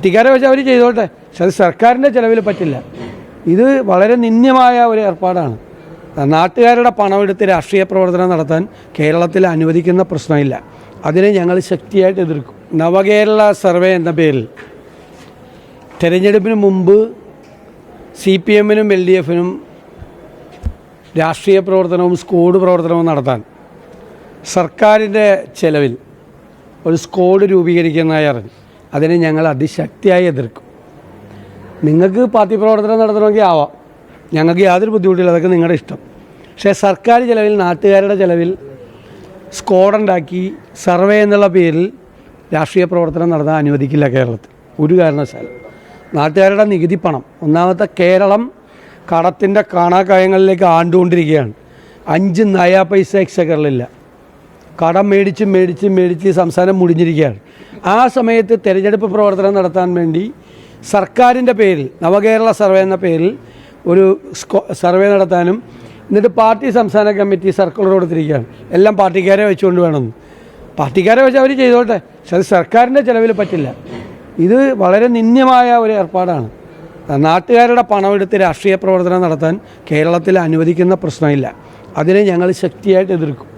പാർട്ടിക്കാരെ വെച്ച് അവർ ചെയ്തോട്ടെ, പക്ഷെ അത് സർക്കാരിൻ്റെ ചിലവിൽ പറ്റില്ല. ഇത് വളരെ നിന്ദ്യമായ ഒരു ഏർപ്പാടാണ്. നാട്ടുകാരുടെ പണമെടുത്ത് രാഷ്ട്രീയ പ്രവർത്തനം നടത്താൻ കേരളത്തിൽ അനുവദിക്കുന്ന പ്രശ്നമില്ല. അതിനെ ഞങ്ങൾ ശക്തിയായിട്ട് എതിർക്കും. നവകേരള സർവേ എന്ന പേരിൽ തെരഞ്ഞെടുപ്പിന് മുമ്പ് CPM നും LDF നും രാഷ്ട്രീയ പ്രവർത്തനവും സ്ക്വാഡ് പ്രവർത്തനവും നടത്താൻ സർക്കാരിൻ്റെ ചെലവിൽ ഒരു സ്ക്വാഡ് രൂപീകരിക്കുന്നതായി അറിഞ്ഞു. അതിനെ ഞങ്ങൾ അതിശക്തിയായി എതിർക്കും. നിങ്ങൾക്ക് പാർട്ടി പ്രവർത്തനം നടത്തണമെങ്കിൽ ആവാം, ഞങ്ങൾക്ക് യാതൊരു ബുദ്ധിമുട്ടില്ല, അതൊക്കെ നിങ്ങളുടെ ഇഷ്ടം. പക്ഷേ സർക്കാർ ചിലവിൽ, നാട്ടുകാരുടെ ചിലവിൽ സ്ക്വാഡുണ്ടാക്കി സർവേ എന്നുള്ള പേരിൽ രാഷ്ട്രീയ പ്രവർത്തനം നടത്താൻ അനുവദിക്കില്ല കേരളത്തിൽ ഒരു കാരണവശാലും. നാട്ടുകാരുടെ നികുതി പണം, ഒന്നാമത്തെ കേരളം കടത്തിൻ്റെ കാണാക്കയങ്ങളിലേക്ക് ആണ്ടുകൊണ്ടിരിക്കുകയാണ്. 5 നയാ പൈസ എക്സ്ചക്കറിലില്ല. കടം മേടിച്ച് സംസ്ഥാനം മുടിഞ്ഞിരിക്കുകയാണ്. ആ സമയത്ത് തെരഞ്ഞെടുപ്പ് പ്രവർത്തനം നടത്താൻ വേണ്ടി സർക്കാരിൻ്റെ പേരിൽ നവകേരള സർവേ എന്ന പേരിൽ ഒരു സർവേ നടത്താനും എന്നിട്ട് പാർട്ടി സംസ്ഥാന കമ്മിറ്റി സർക്കുലർ കൊടുത്തിരിക്കുകയാണ്. എല്ലാം പാർട്ടിക്കാരെ വെച്ചുകൊണ്ട് വേണമെന്ന്. പാർട്ടിക്കാരെ വെച്ച് അവർ ചെയ്തോട്ടെ, പക്ഷെ അത് സർക്കാരിൻ്റെ ചിലവിൽ പറ്റില്ല. ഇത് വളരെ നിന്ദ്യമായ ഒരു ഏർപ്പാടാണ്. നാട്ടുകാരുടെ പണമെടുത്ത് രാഷ്ട്രീയ പ്രവർത്തനം നടത്താൻ കേരളത്തിൽ അനുവദിക്കുന്ന പ്രശ്നമില്ല. അതിനെ ഞങ്ങൾ ശക്തിയായിട്ട് എതിർക്കും.